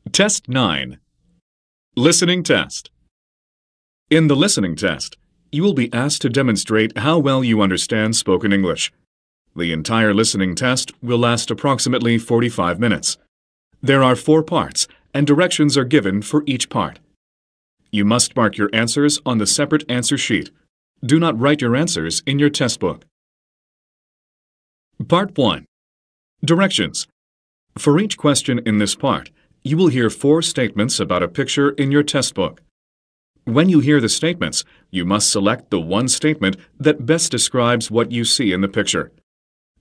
Test 9. Listening Test. In the listening test, you will be asked to demonstrate how well you understand spoken English. The entire listening test will last approximately 45 minutes. There are 4 parts, and directions are given for each part. You must mark your answers on the separate answer sheet. Do not write your answers in your test book. Part 1. Directions. For each question in this part, you will hear 4 statements about a picture in your test book. When you hear the statements, you must select the one statement that best describes what you see in the picture.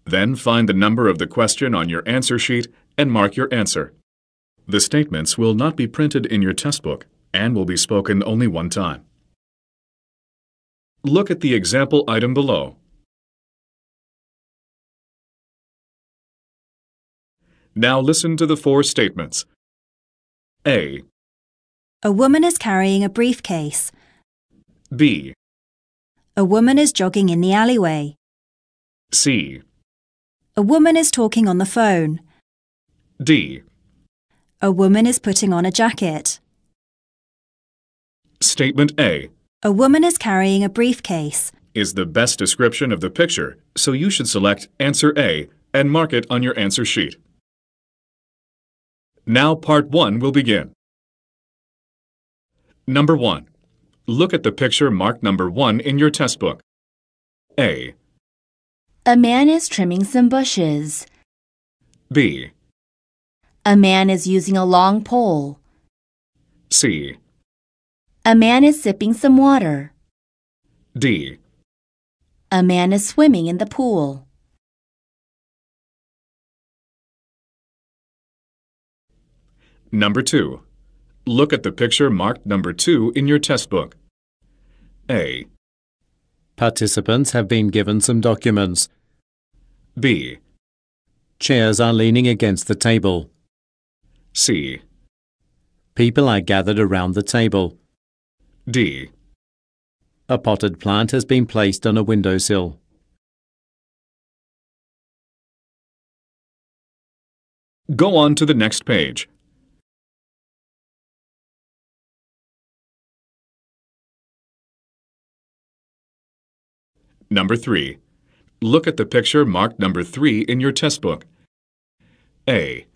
Then find the number of the question on your answer sheet and mark your answer. The statements will not be printed in your test book and will be spoken only one time. Look at the example item below. Now listen to the 4 statements. A. A woman is carrying a briefcase. B. A woman is jogging in the alleyway. C. A woman is talking on the phone. D. A woman is putting on a jacket. Statement A. A woman is carrying a briefcase Is the best description of the picture, so you should select answer A and mark it on your answer sheet. Now part 1 will begin. Number 1. Look at the picture marked number 1 in your test book. A. A man is trimming some bushes. B. A man is using a long pole. C. A man is sipping some water. D. A man is swimming in the pool. Number 2. Look at the picture marked number 2 in your test book. A. Participants have been given some documents. B. Chairs are leaning against the table. C. People are gathered around the table. D. A potted plant has been placed on a windowsill. Go on to the next page. Number 3. Look at the picture marked number 3 in your test book. A.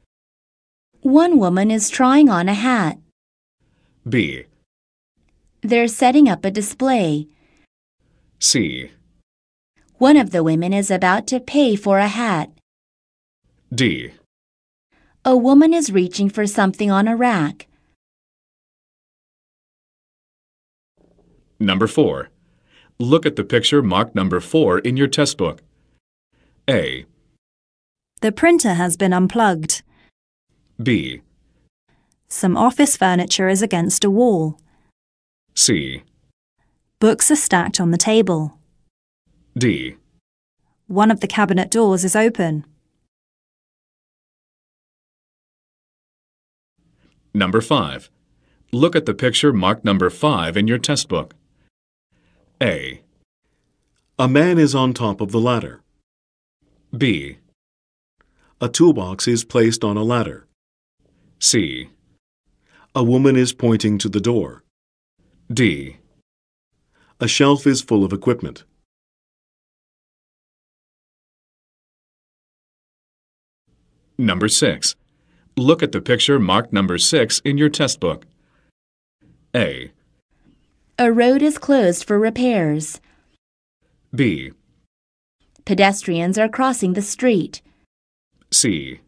One woman is trying on a hat. B. They're setting up a display. C. One of the women is about to pay for a hat. D. A woman is reaching for something on a rack. Number 4. Look at the picture marked number 4 in your test book. A. The printer has been unplugged. B. Some office furniture is against a wall. C. Books are stacked on the table. D. One of the cabinet doors is open. Number 5. Look at the picture marked number 5 in your test book. A. A man is on top of the ladder. B. A toolbox is placed on a ladder. C. A woman is pointing to the door. D. A shelf is full of equipment. Number 6. Look at the picture marked number 6 in your test book. A. A road is closed for repairs. B. Pedestrians are crossing the street. C.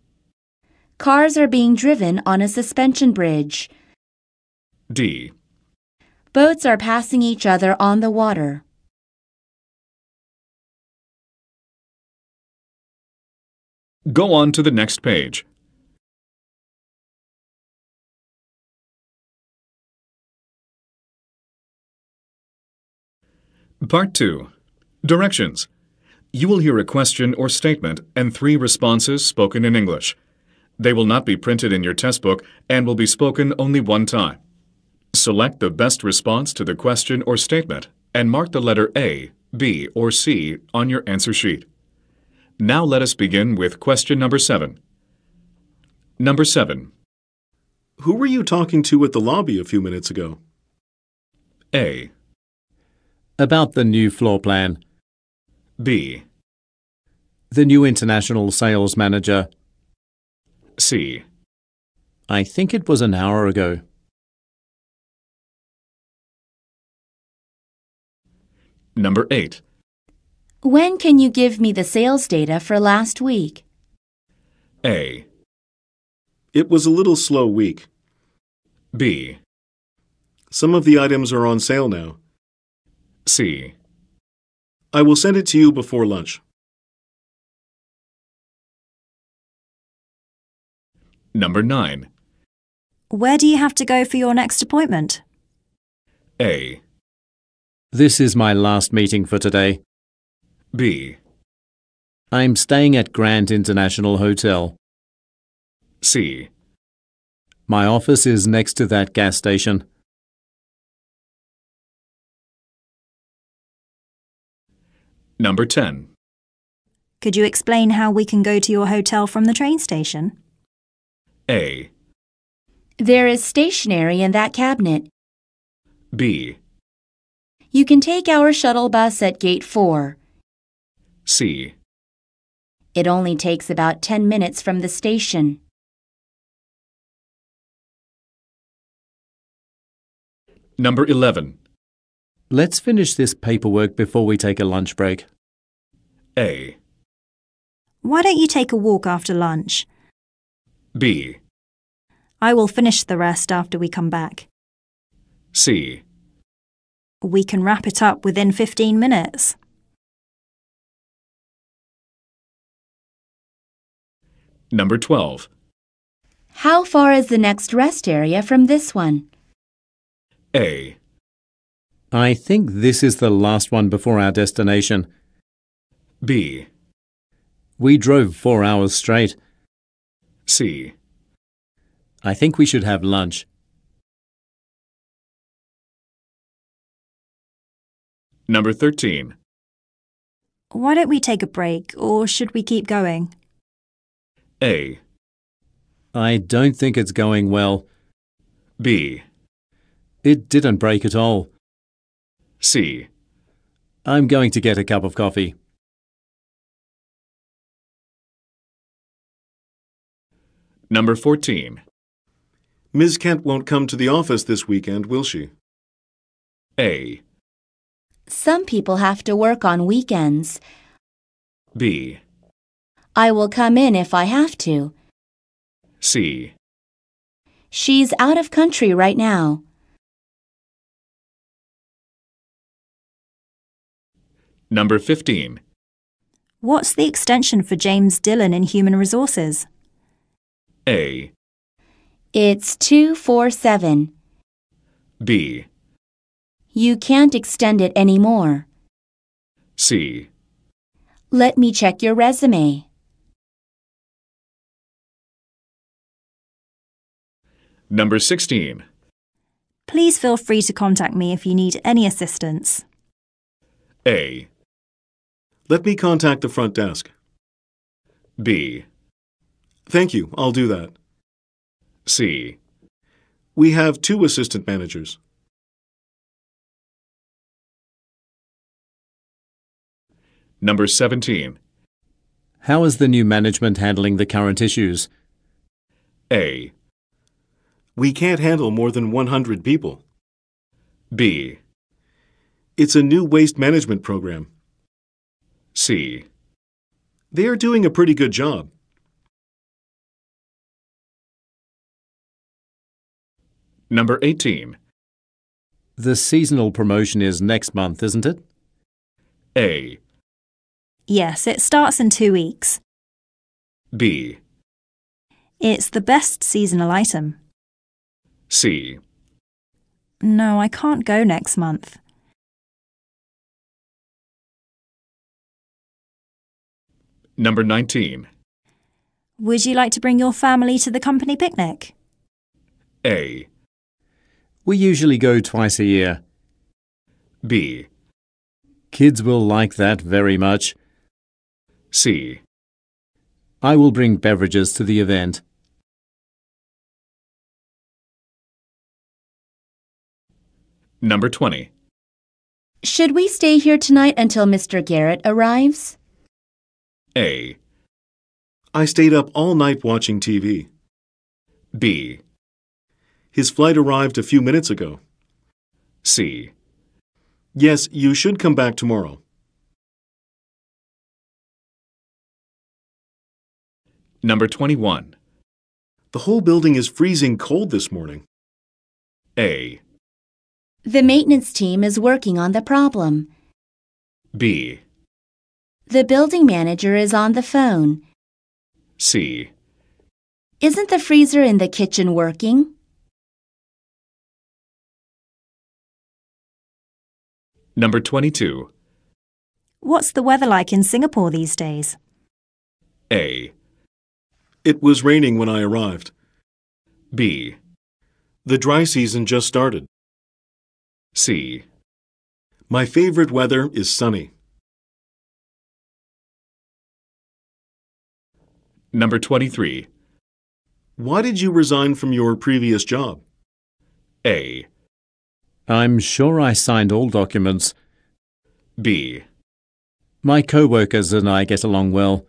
Cars are being driven on a suspension bridge. D. Boats are passing each other on the water. Go on to the next page. Part 2. Directions. You will hear a question or statement and 3 responses spoken in English. They will not be printed in your test book and will be spoken only one time. Select the best response to the question or statement and mark the letter A, B, or C on your answer sheet. Now let us begin with question number 7. Number 7. Who were you talking to at the lobby a few minutes ago? A. About the new floor plan. B. The new international sales manager. C. I think it was an hour ago. Number 8. When can you give me the sales data for last week? A. It was a little slow week. B. Some of the items are on sale now. C. I will send it to you before lunch. Number 9. Where do you have to go for your next appointment? A. This is my last meeting for today. B. I'm staying at Grand International Hotel. C. My office is next to that gas station. Number 10. Could you explain how we can go to your hotel from the train station? A. There is stationery in that cabinet. B. You can take our shuttle bus at gate 4. C. It only takes about 10 minutes from the station. Number 11. Let's finish this paperwork before we take a lunch break. A. Why don't you take a walk after lunch? B. I will finish the rest after we come back. C. We can wrap it up within 15 minutes. Number 12. How far is the next rest area from this one? A. I think this is the last one before our destination. B. We drove 4 hours straight. C. I think we should have lunch. Number 13. Why don't we take a break, or should we keep going? A. I don't think it's going well. B. It didn't break at all. C. I'm going to get a cup of coffee. Number 14. Ms. Kent won't come to the office this weekend, will she? A. Some people have to work on weekends. B. I will come in if I have to. C. She's out of country right now. Number 15. What's the extension for James Dillon in Human Resources? A. It's 247. B. You can't extend it anymore. C. Let me check your resume. Number 16. Please feel free to contact me if you need any assistance. A. Let me contact the front desk. B. Thank you, I'll do that. C. We have 2 assistant managers. Number 17. How is the new management handling the current issues? A. We can't handle more than 100 people. B. It's a new waste management program. C. They are doing a pretty good job. Number 18. The seasonal promotion is next month, isn't it? A. Yes, it starts in 2 weeks. B. It's the best seasonal item. C. No, I can't go next month. Number 19. Would you like to bring your family to the company picnic? A. We usually go twice a year. B. Kids will like that very much. C. I will bring beverages to the event. Number 20. Should we stay here tonight until Mr. Garrett arrives? A. I stayed up all night watching TV. B. His flight arrived a few minutes ago. C. Yes, you should come back tomorrow. Number 21. The whole building is freezing cold this morning. A. The maintenance team is working on the problem. B. The building manager is on the phone. C. Isn't the freezer in the kitchen working? Number 22. What's the weather like in Singapore these days? A. It was raining when I arrived. B. The dry season just started. C. My favorite weather is sunny. Number 23. Why did you resign from your previous job? A. I'm sure I signed all documents. B. My co-workers and I get along well.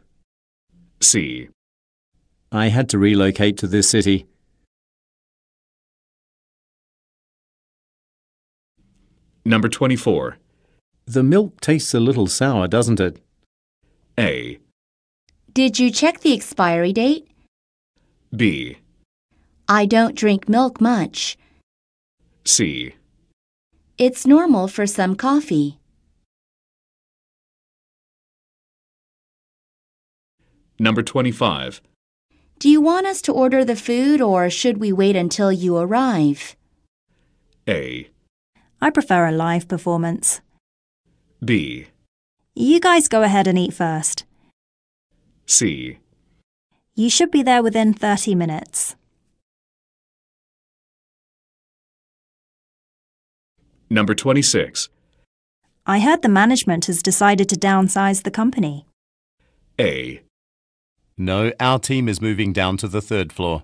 C. I had to relocate to this city. Number 24. The milk tastes a little sour, doesn't it? A. Did you check the expiry date? B. I don't drink milk much. C. It's normal for some coffee. Number 25. Do you want us to order the food or should we wait until you arrive? A. I prefer a live performance. B. You guys go ahead and eat first. C. You should be there within 30 minutes. Number 26. I heard the management has decided to downsize the company. A. No, our team is moving down to the 3rd floor.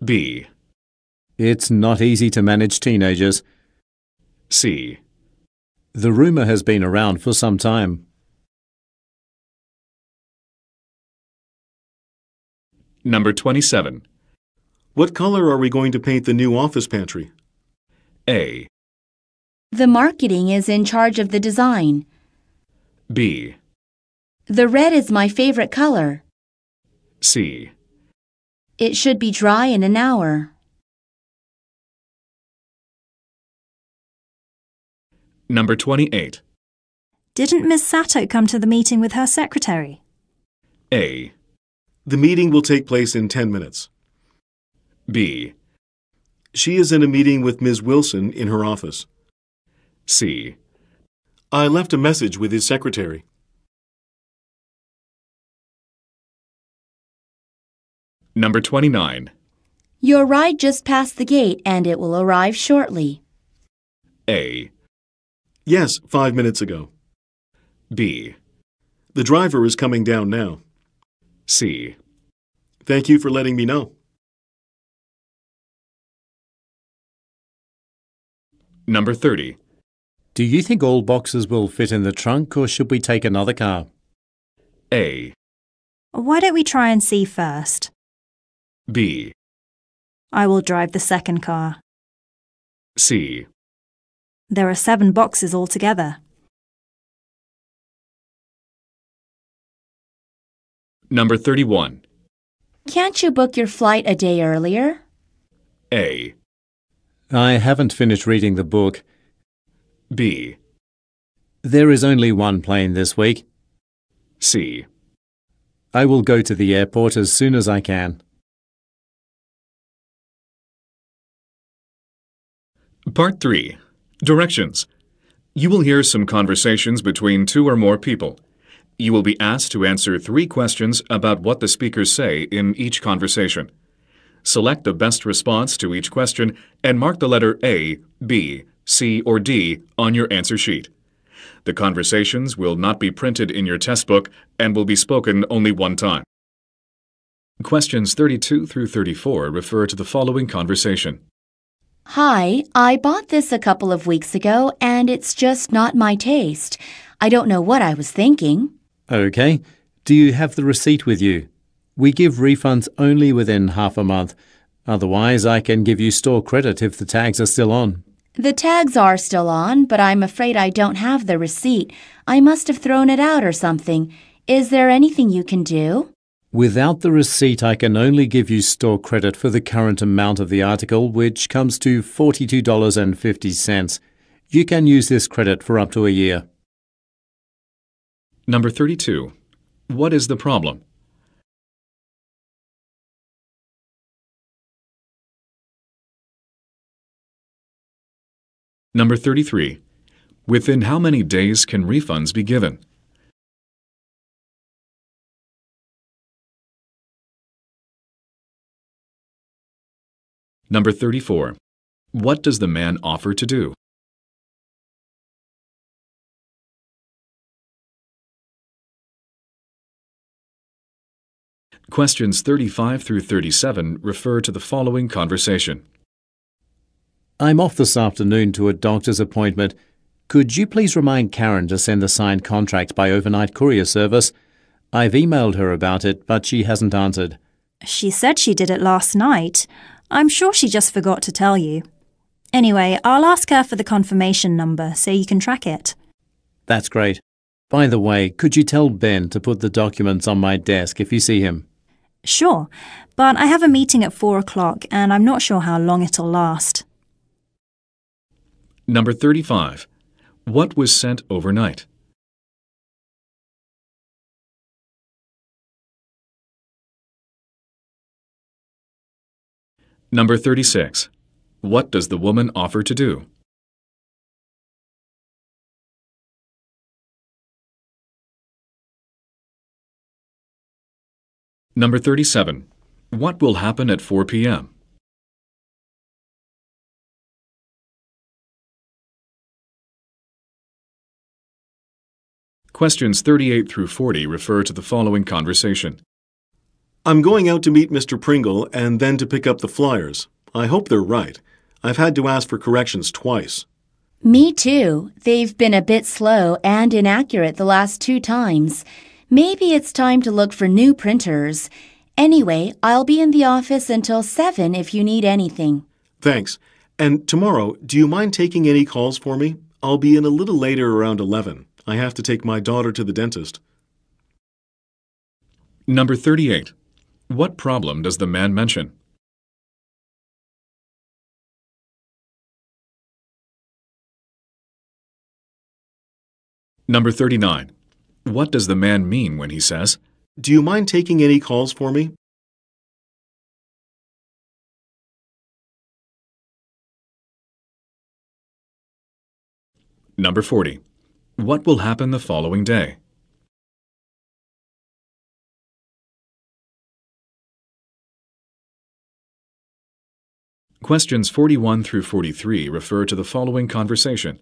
B. It's not easy to manage teenagers. C. The rumour has been around for some time. Number 27. What color are we going to paint the new office pantry? A. The marketing is in charge of the design. B. The red is my favorite color. C. It should be dry in an hour. Number 28. Didn't Miss Sato come to the meeting with her secretary? A. The meeting will take place in 10 minutes. B. She is in a meeting with Ms. Wilson in her office. C. I left a message with his secretary. Number 29. Your ride just passed the gate and it will arrive shortly. A. Yes, 5 minutes ago. B. The driver is coming down now. C. Thank you for letting me know. Number 30. Do you think all boxes will fit in the trunk or should we take another car? A. Why don't we try and see first? B. I will drive the second car. C. There are 7 boxes altogether. Number 31. Can't you book your flight a day earlier? A. I haven't finished reading the book. B. There is only one plane this week. C. I will go to the airport as soon as I can. Part 3. Directions. You will hear some conversations between 2 or more people. You will be asked to answer 3 questions about what the speakers say in each conversation. Select the best response to each question and mark the letter A, B, C, or D on your answer sheet. The conversations will not be printed in your test book and will be spoken only one time. Questions 32 through 34 refer to the following conversation. Hi, I bought this a couple of weeks ago and it's just not my taste. I don't know what I was thinking. OK. Do you have the receipt with you? We give refunds only within half a month. Otherwise, I can give you store credit if the tags are still on. The tags are still on, but I'm afraid I don't have the receipt. I must have thrown it out or something. Is there anything you can do? Without the receipt, I can only give you store credit for the current amount of the article, which comes to $42.50. You can use this credit for up to a year. Number 32. What is the problem? Number 33. Within how many days can refunds be given? Number 34. What does the man offer to do? Questions 35 through 37 refer to the following conversation. I'm off this afternoon to a doctor's appointment. Could you please remind Karen to send the signed contract by overnight courier service? I've emailed her about it, but she hasn't answered. She said she did it last night. I'm sure she just forgot to tell you. Anyway, I'll ask her for the confirmation number so you can track it. That's great. By the way, could you tell Ben to put the documents on my desk if you see him? Sure, but I have a meeting at 4 o'clock and I'm not sure how long it'll last. Number 35. What was sent overnight? Number 36. What does the woman offer to do? Number 37. What will happen at 4 p.m.? Questions 38 through 40 refer to the following conversation. I'm going out to meet Mr. Pringle and then to pick up the flyers. I hope they're right. I've had to ask for corrections twice. Me too. They've been a bit slow and inaccurate the last 2 times. Maybe it's time to look for new printers. Anyway, I'll be in the office until 7 if you need anything. Thanks. And tomorrow, do you mind taking any calls for me? I'll be in a little later around 11. I have to take my daughter to the dentist. Number 38. What problem does the man mention? Number 39. What does the man mean when he says, Do you mind taking any calls for me? Number 40. What will happen the following day? Questions 41 through 43 refer to the following conversation.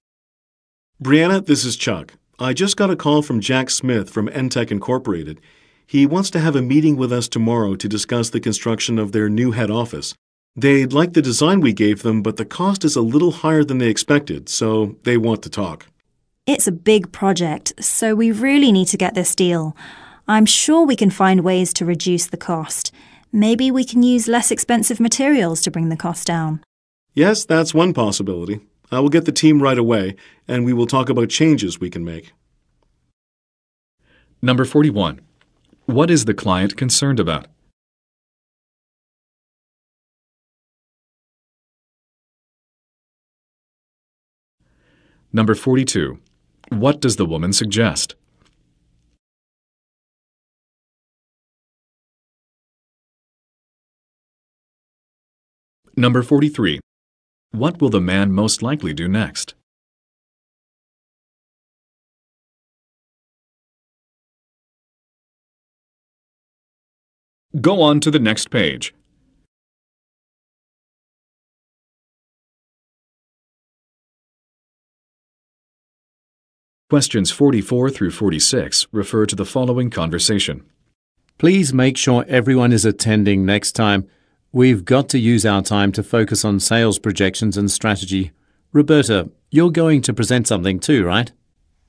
Brianna, this is Chuck. I just got a call from Jack Smith from Entech Incorporated. He wants to have a meeting with us tomorrow to discuss the construction of their new head office. They'd like the design we gave them, but the cost is a little higher than they expected, so they want to talk. It's a big project, so we really need to get this deal. I'm sure we can find ways to reduce the cost. Maybe we can use less expensive materials to bring the cost down. Yes, that's one possibility. I will get the team right away, and we will talk about changes we can make. Number 41. What is the client concerned about? Number 42. What does the woman suggest? Number 43. What will the man most likely do next? Go on to the next page. Questions 44 through 46 refer to the following conversation. Please make sure everyone is attending next time. We've got to use our time to focus on sales projections and strategy. Roberta, you're going to present something too, right?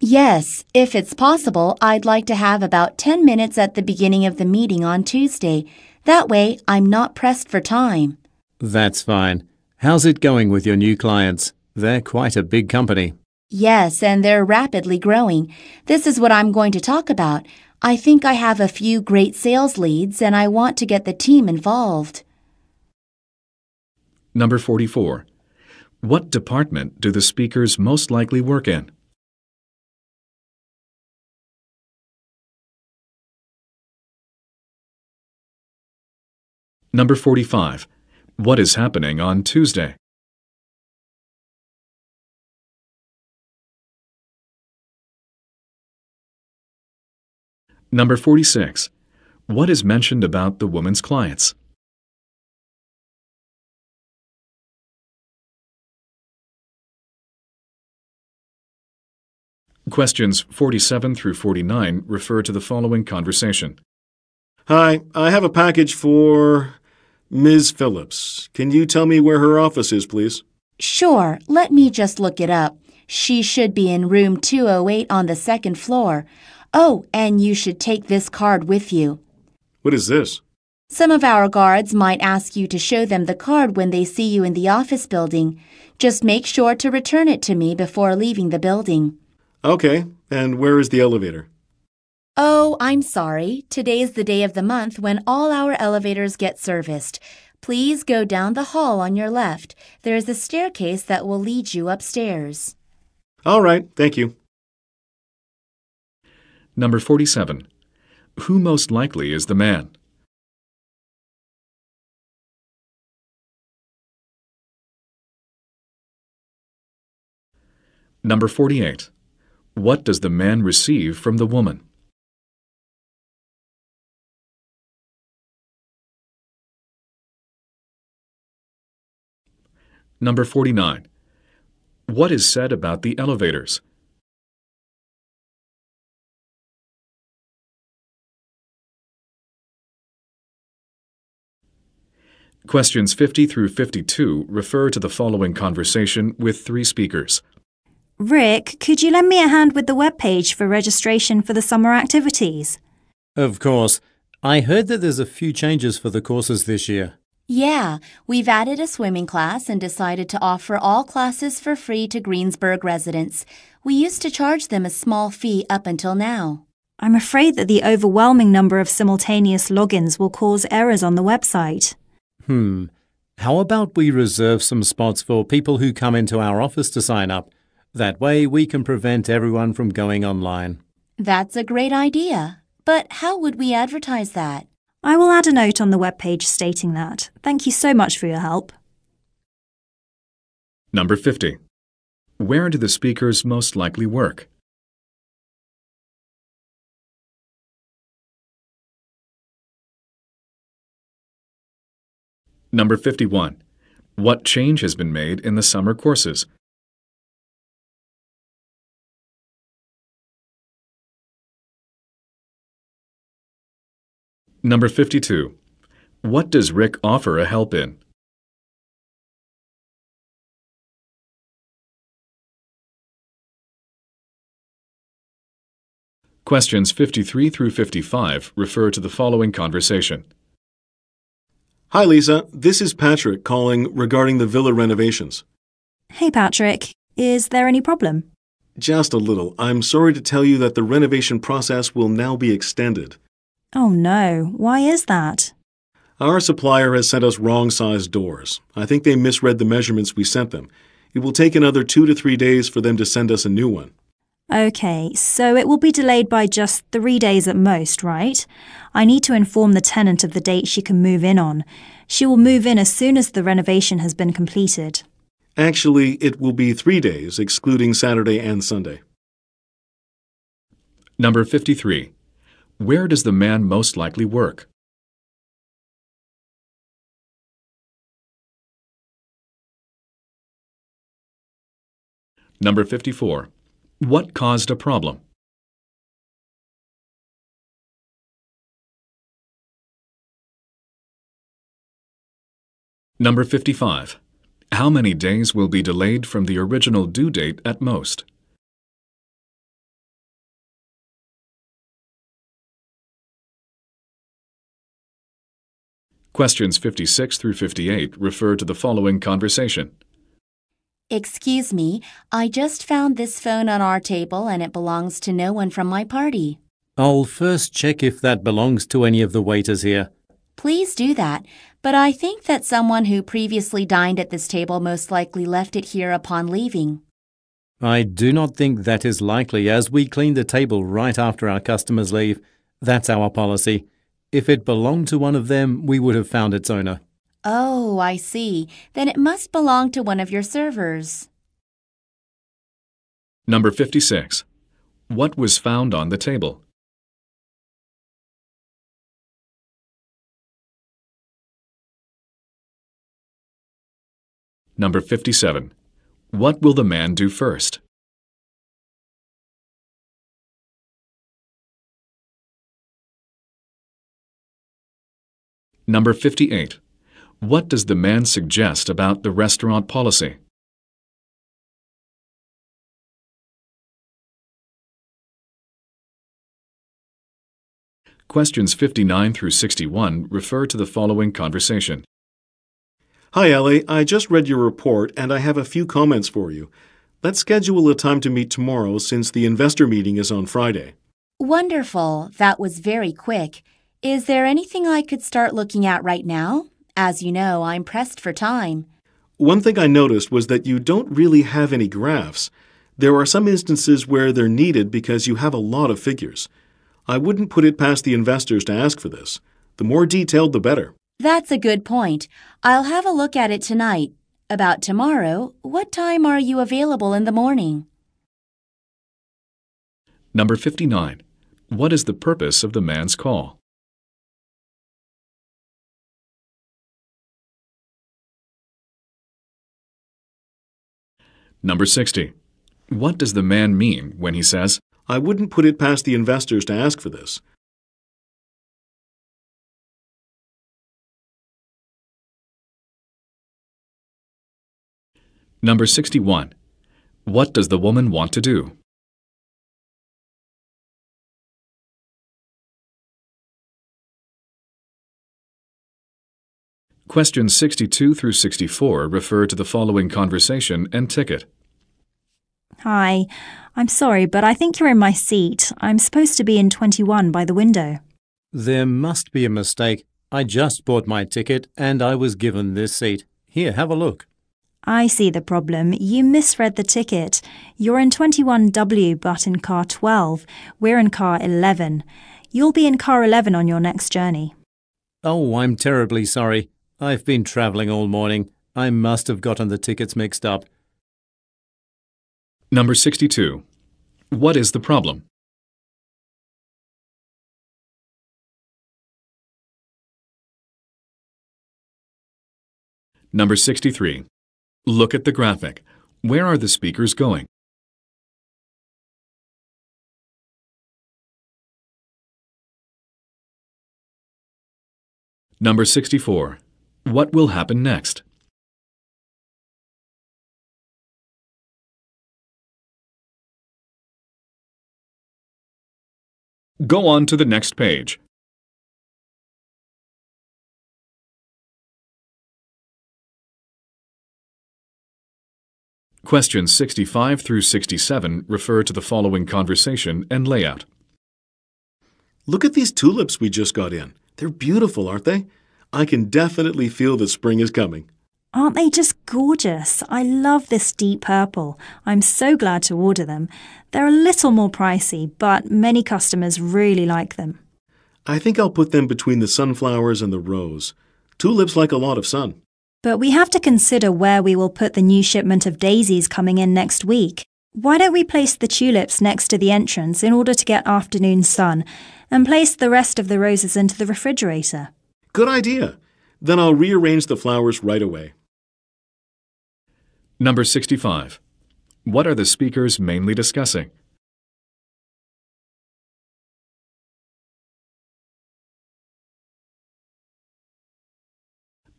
Yes, if it's possible, I'd like to have about 10 minutes at the beginning of the meeting on Tuesday. That way, I'm not pressed for time. That's fine. How's it going with your new clients? They're quite a big company. Yes, and they're rapidly growing. This is what I'm going to talk about. I think I have a few great sales leads, and I want to get the team involved. Number 44. What department do the speakers most likely work in? Number 45. What is happening on Tuesday? Number 46. What is mentioned about the woman's clients? Questions 47 through 49 refer to the following conversation. Hi, I have a package for Ms. Phillips. Can you tell me where her office is, please? Sure, let me just look it up. She should be in room 208 on the second floor. Oh, and you should take this card with you. What is this? Some of our guards might ask you to show them the card when they see you in the office building. Just make sure to return it to me before leaving the building. Okay, and where is the elevator? Oh, I'm sorry. Today's the day of the month when all our elevators get serviced. Please go down the hall on your left. There is a staircase that will lead you upstairs. All right, thank you. Number 47. Who most likely is the man? Number 48. What does the man receive from the woman? Number 49. What is said about the elevators? Questions 50 through 52 refer to the following conversation with three speakers. Rick, could you lend me a hand with the webpage for registration for the summer activities? Of course. I heard that there's a few changes for the courses this year. Yeah, we've added a swimming class and decided to offer all classes for free to Greensburg residents. We used to charge them a small fee up until now. I'm afraid that the overwhelming number of simultaneous logins will cause errors on the website. How about we reserve some spots for people who come into our office to sign up? That way we can prevent everyone from going online. That's a great idea. But how would we advertise that? I will add a note on the webpage stating that. Thank you so much for your help. Number 50. Where do the speakers most likely work? Number 51. What change has been made in the summer courses? Number 52. What does Rick offer a help in? Questions 53 through 55 refer to the following conversation. Hi, Lisa. This is Patrick calling regarding the villa renovations. Hey, Patrick. Is there any problem? Just a little. I'm sorry to tell you that the renovation process will now be extended. Oh no, why is that? Our supplier has sent us wrong-sized doors. I think they misread the measurements we sent them. It will take another 2 to 3 days for them to send us a new one. Okay, so it will be delayed by just 3 days at most, right? I need to inform the tenant of the date she can move in on. She will move in as soon as the renovation has been completed. Actually, it will be 3 days, excluding Saturday and Sunday. Number 53. Where does the man most likely work? Number 54. What caused a problem? Number 55. How many days will be delayed from the original due date at most? Questions 56 through 58 refer to the following conversation. Excuse me, I just found this phone on our table and it belongs to no one from my party. I'll first check if that belongs to any of the waiters here. Please do that, but I think that someone who previously dined at this table most likely left it here upon leaving. I do not think that is likely, as we clean the table right after our customers leave. That's our policy. If it belonged to one of them, we would have found its owner. Oh, I see. Then it must belong to one of your servers. Number 56. What was found on the table? Number 57. What will the man do first? Number 58. What does the man suggest about the restaurant policy? Questions 59 through 61 refer to the following conversation. Hi, Ellie. I just read your report and I have a few comments for you. Let's schedule a time to meet tomorrow since the investor meeting is on Friday. Wonderful. That was very quick. Is there anything I could start looking at right now? As you know, I'm pressed for time. One thing I noticed was that you don't really have any graphs. There are some instances where they're needed because you have a lot of figures. I wouldn't put it past the investors to ask for this. The more detailed, the better. That's a good point. I'll have a look at it tonight. About tomorrow, what time are you available in the morning? Number 59. What is the purpose of the man's call? Number 60. What does the man mean when he says, I wouldn't put it past the investors to ask for this. Number 61. What does the woman want to do? Questions 62 through 64 refer to the following conversation and ticket. Hi, I'm sorry, but I think you're in my seat. I'm supposed to be in 21 by the window. There must be a mistake. I just bought my ticket and I was given this seat. Here, have a look. I see the problem. You misread the ticket. You're in 21W but in car 12. We're in car 11. You'll be in car 11 on your next journey. Oh, I'm terribly sorry. I've been travelling all morning. I must have gotten the tickets mixed up. Number 62. What is the problem? Number 63. Look at the graphic. Where are the speakers going? Number 64. What will happen next? Go on to the next page. Questions 65 through 67 refer to the following conversation and layout. Look at these tulips we just got in. They're beautiful, aren't they? I can definitely feel that spring is coming. Aren't they just gorgeous? I love this deep purple. I'm so glad to order them. They're a little more pricey, but many customers really like them. I think I'll put them between the sunflowers and the rose. Tulips like a lot of sun. But we have to consider where we will put the new shipment of daisies coming in next week. Why don't we place the tulips next to the entrance in order to get afternoon sun, and place the rest of the roses into the refrigerator? Good idea. Then I'll rearrange the flowers right away. Number 65. What are the speakers mainly discussing?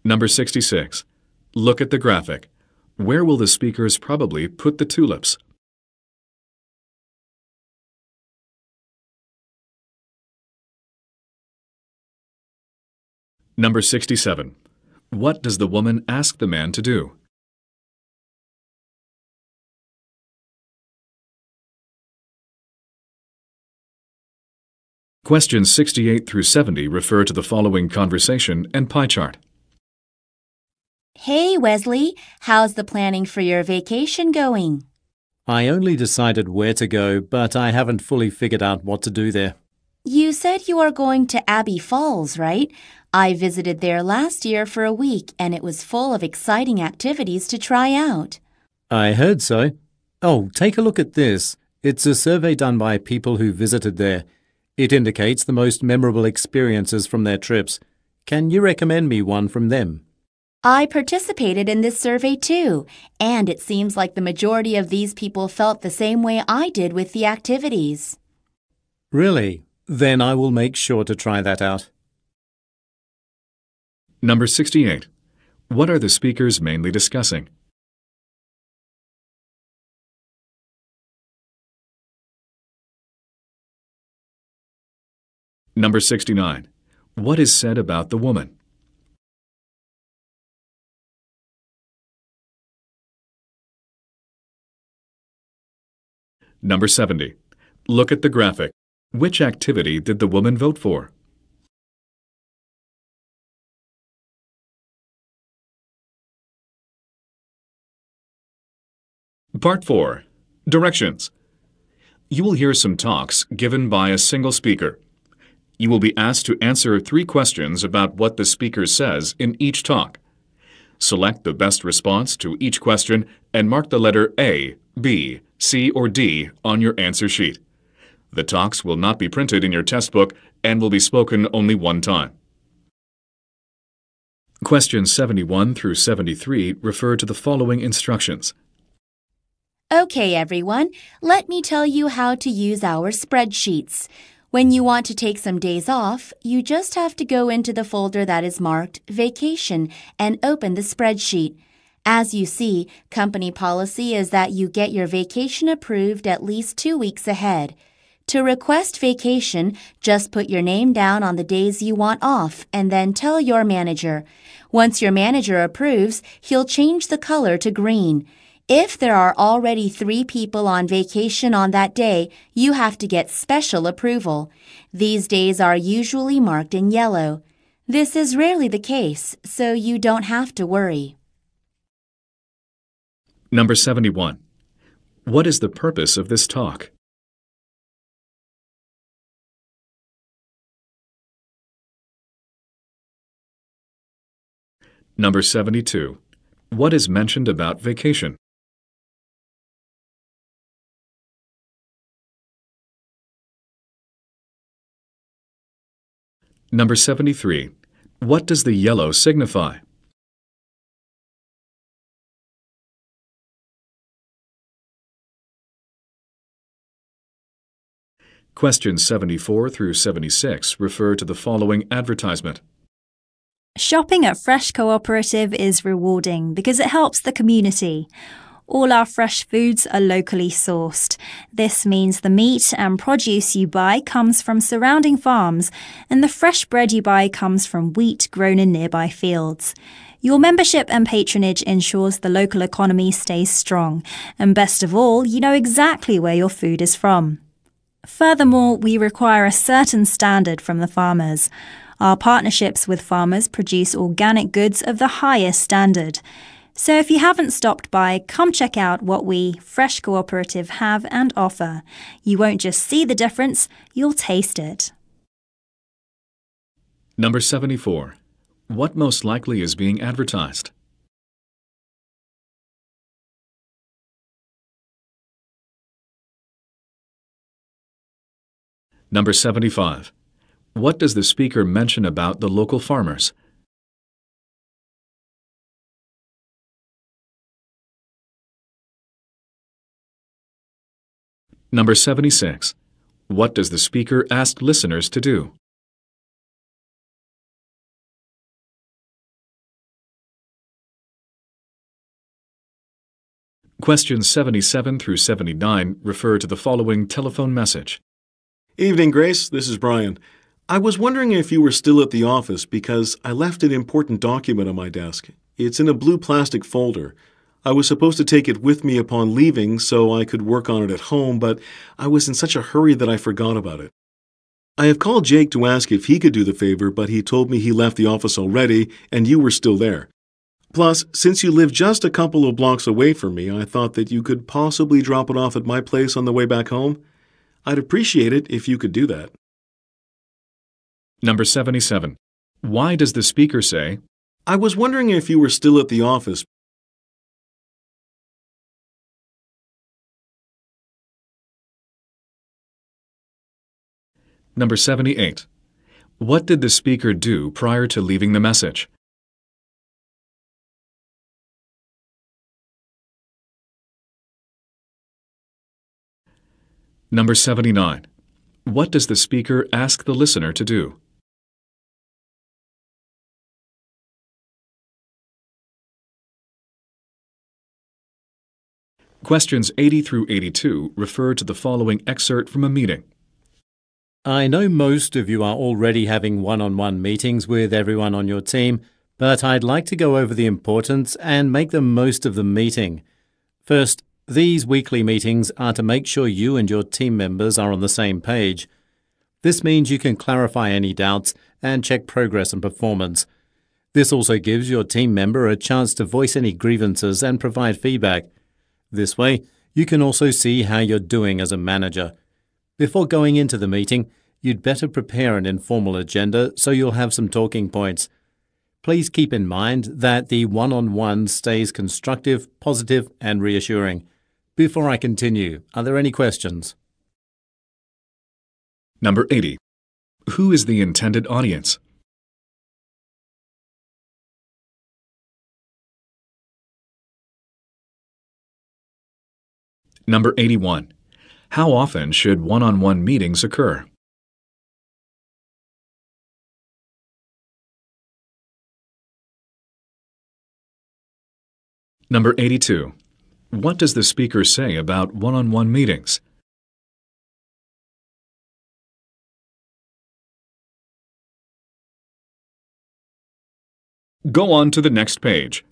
Number 66. Look at the graphic. Where will the speakers probably put the tulips? Number 67. What does the woman ask the man to do? Questions 68 through 70 refer to the following conversation and pie chart. Hey, Wesley, how's the planning for your vacation going? I only decided where to go, but I haven't fully figured out what to do there. You said you are going to Abbey Falls, right? I visited there last year for a week, and it was full of exciting activities to try out. I heard so. Oh, take a look at this. It's a survey done by people who visited there. It indicates the most memorable experiences from their trips. Can you recommend me one from them? I participated in this survey too, and it seems like the majority of these people felt the same way I did with the activities. Really? Then I will make sure to try that out. Number 68. What are the speakers mainly discussing? Number 69. What is said about the woman? Number 70. Look at the graphic. Which activity did the woman vote for? Part 4. Directions. You will hear some talks given by a single speaker. You will be asked to answer 3 questions about what the speaker says in each talk. Select the best response to each question and mark the letter A, B, C, or D on your answer sheet. The talks will not be printed in your test book and will be spoken only one time. Questions 71 through 73 refer to the following instructions. Okay, everyone, let me tell you how to use our spreadsheets. When you want to take some days off, you just have to go into the folder that is marked Vacation and open the spreadsheet. As you see, company policy is that you get your vacation approved at least 2 weeks ahead. To request vacation, just put your name down on the days you want off and then tell your manager. Once your manager approves, he'll change the color to green. If there are already 3 people on vacation on that day, you have to get special approval. These days are usually marked in yellow. This is rarely the case, so you don't have to worry. Number 71. What is the purpose of this talk? Number 72. What is mentioned about vacation? Number 73. What does the yellow signify? Questions 74 through 76 refer to the following advertisement. Shopping at Fresh Cooperative is rewarding because it helps the community. All our fresh foods are locally sourced. This means the meat and produce you buy comes from surrounding farms, and the fresh bread you buy comes from wheat grown in nearby fields. Your membership and patronage ensures the local economy stays strong, and best of all, you know exactly where your food is from. Furthermore, we require a certain standard from the farmers. Our partnerships with farmers produce organic goods of the highest standard. So if you haven't stopped by, come check out what we, Fresh Cooperative, have and offer. You won't just see the difference, you'll taste it. Number 74. What most likely is being advertised? Number 75. What does the speaker mention about the local farmers? Number 76. What does the speaker ask listeners to do? Questions 77 through 79 refer to the following telephone message. Evening, Grace. This is Brian. I was wondering if you were still at the office because I left an important document on my desk. It's in a blue plastic folder. I was supposed to take it with me upon leaving so I could work on it at home, but I was in such a hurry that I forgot about it. I have called Jake to ask if he could do the favor, but he told me he left the office already and you were still there. Plus, since you live just a couple of blocks away from me, I thought that you could possibly drop it off at my place on the way back home. I'd appreciate it if you could do that. Number 77. Why does the speaker say, I was wondering if you were still at the office. Number 78. What did the speaker do prior to leaving the message? Number 79. What does the speaker ask the listener to do? Questions 80 through 82 refer to the following excerpt from a meeting. I know most of you are already having one-on-one meetings with everyone on your team, but I'd like to go over the importance and make the most of the meeting. First, these weekly meetings are to make sure you and your team members are on the same page. This means you can clarify any doubts and check progress and performance. This also gives your team member a chance to voice any grievances and provide feedback. This way, you can also see how you're doing as a manager. Before going into the meeting, you'd better prepare an informal agenda so you'll have some talking points. Please keep in mind that the one-on-one stays constructive, positive, and reassuring. Before I continue, are there any questions? Number 80. Who is the intended audience? Number 81. How often should one-on-one meetings occur? Number 82. What does the speaker say about one-on-one meetings? Go on to the next page.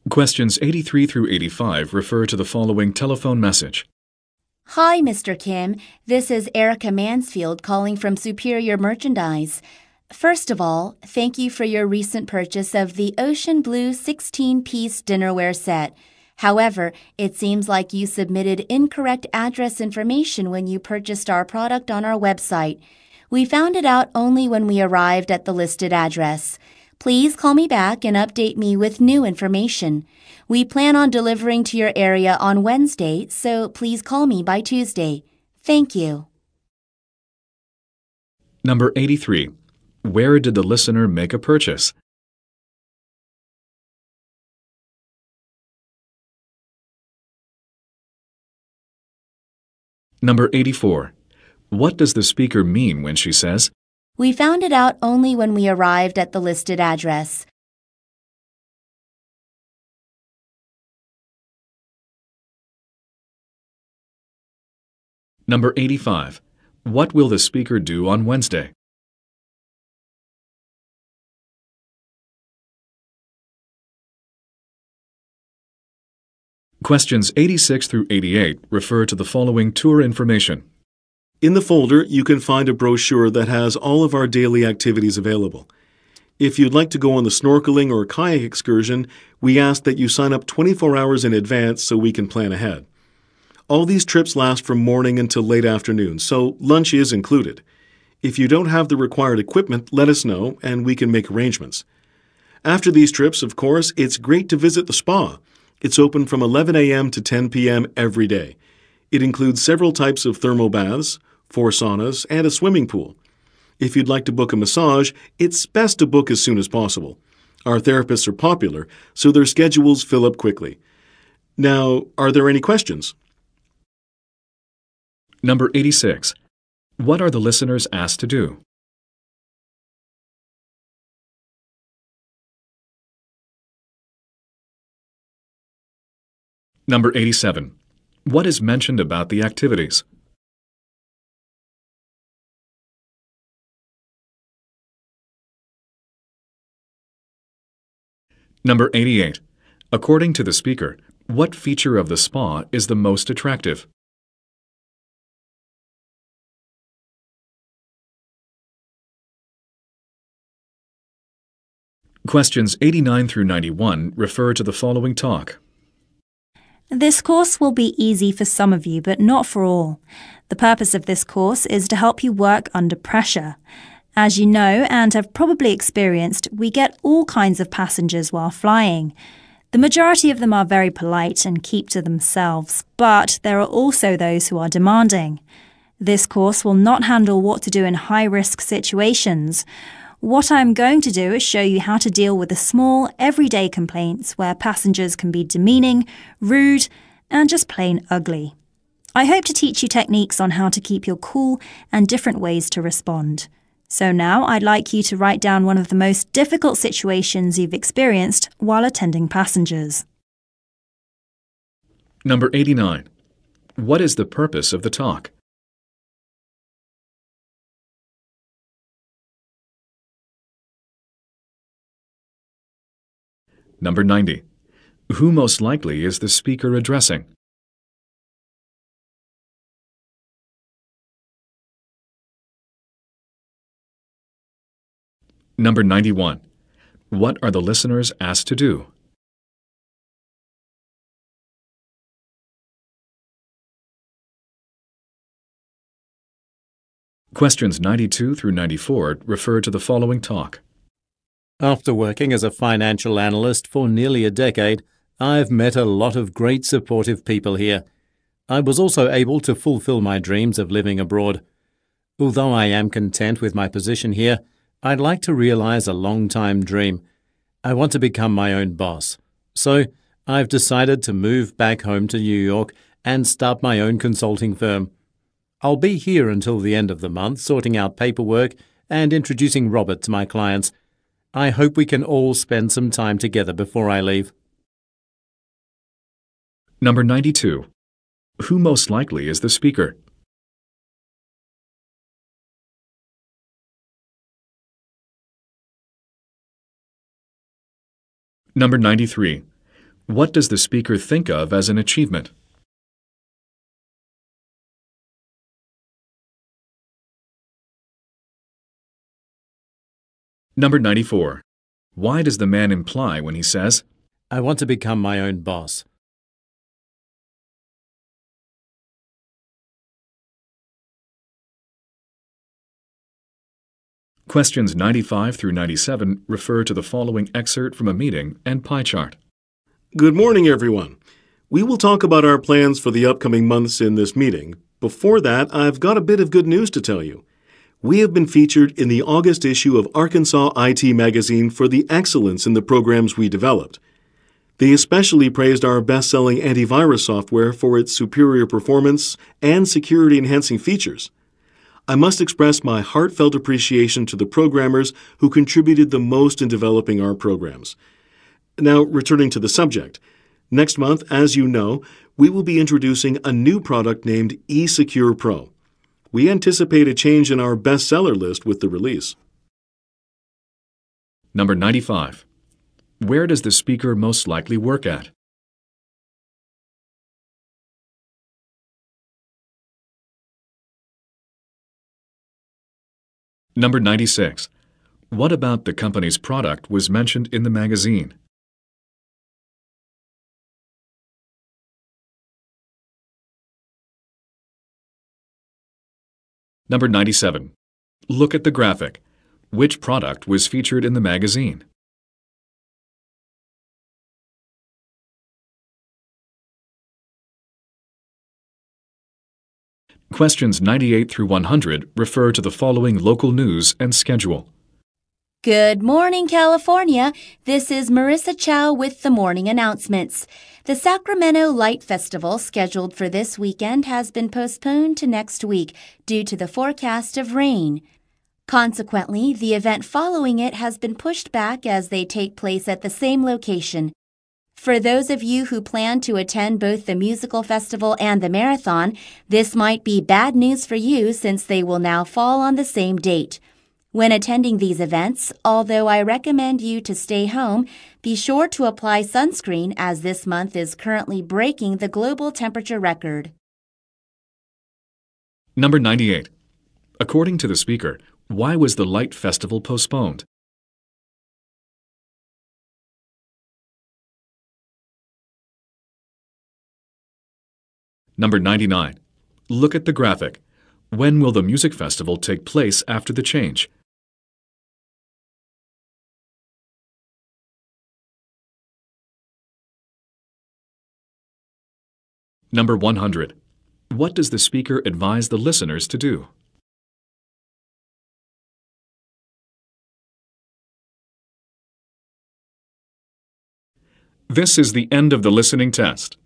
Questions 83 through 85 refer to the following telephone message. Hi, Mr. Kim. This is Erica Mansfield calling from Superior Merchandise. First of all, thank you for your recent purchase of the Ocean Blue 16-piece dinnerware set. However, it seems like you submitted incorrect address information when you purchased our product on our website. We found it out only when we arrived at the listed address. Please call me back and update me with new information. We plan on delivering to your area on Wednesday, so please call me by Tuesday. Thank you. Number 83. Where did the listener make a purchase? Number 84. What does the speaker mean when she says, We found it out only when we arrived at the listed address. Number 85. What will the speaker do on Wednesday? Questions 86 through 88 refer to the following tour information. In the folder, you can find a brochure that has all of our daily activities available. If you'd like to go on the snorkeling or kayak excursion, we ask that you sign up 24 hours in advance so we can plan ahead. All these trips last from morning until late afternoon, so lunch is included. If you don't have the required equipment, let us know and we can make arrangements. After these trips, of course, it's great to visit the spa. It's open from 11 a.m. to 10 p.m. every day. It includes several types of thermal baths, 4 saunas, and a swimming pool. If you'd like to book a massage, it's best to book as soon as possible. Our therapists are popular, so their schedules fill up quickly. Now, are there any questions? Number 86. What are the listeners asked to do? Number 87. What is mentioned about the activities? Number 88. According to the speaker, what feature of the spa is the most attractive? Questions 89 through 91 refer to the following talk. This course will be easy for some of you, but not for all. The purpose of this course is to help you work under pressure. As you know and have probably experienced, we get all kinds of passengers while flying. The majority of them are very polite and keep to themselves, but there are also those who are demanding. This course will not handle what to do in high-risk situations. What I'm going to do is show you how to deal with the small, everyday complaints where passengers can be demeaning, rude, and just plain ugly. I hope to teach you techniques on how to keep your cool and different ways to respond. So now I'd like you to write down one of the most difficult situations you've experienced while attending passengers. Number 89. What is the purpose of the talk? Number 90. Who most likely is the speaker addressing? Number 91. What are the listeners asked to do? Questions 92 through 94 refer to the following talk. After working as a financial analyst for nearly a decade, I've met a lot of great supportive people here. I was also able to fulfill my dreams of living abroad. Although I am content with my position here, I'd like to realize a long-time dream. I want to become my own boss. So, I've decided to move back home to New York and start my own consulting firm. I'll be here until the end of the month, sorting out paperwork and introducing Robert to my clients. I hope we can all spend some time together before I leave. Number 92. Who most likely is the speaker? Number 93. What does the speaker think of as an achievement? Number 94. Why does the man imply when he says, I want to become my own boss? Questions 95 through 97 refer to the following excerpt from a meeting and pie chart. Good morning, everyone. We will talk about our plans for the upcoming months in this meeting. Before that, I've got a bit of good news to tell you. We have been featured in the August issue of Arkansas IT Magazine for the excellence in the programs we developed. They especially praised our best-selling antivirus software for its superior performance and security-enhancing features. I must express my heartfelt appreciation to the programmers who contributed the most in developing our programs. Now, returning to the subject. Next month, as you know, we will be introducing a new product named eSecure Pro. We anticipate a change in our bestseller list with the release. Number 95. Where does the speaker most likely work at? Number 96. What about the company's product was mentioned in the magazine? Number 97. Look at the graphic. Which product was featured in the magazine? Questions 98 through 100 refer to the following local news and schedule. Good morning, California. This is Marissa Chow with the morning announcements. The Sacramento Light Festival scheduled for this weekend has been postponed to next week due to the forecast of rain. Consequently, the event following it has been pushed back as they take place at the same location. For those of you who plan to attend both the musical festival and the marathon, this might be bad news for you since they will now fall on the same date. When attending these events, although I recommend you to stay home, be sure to apply sunscreen as this month is currently breaking the global temperature record. Number 98. According to the speaker, why was the Light Festival postponed? Number 99. Look at the graphic. When will the music festival take place after the change? Number 100. What does the speaker advise the listeners to do? This is the end of the listening test.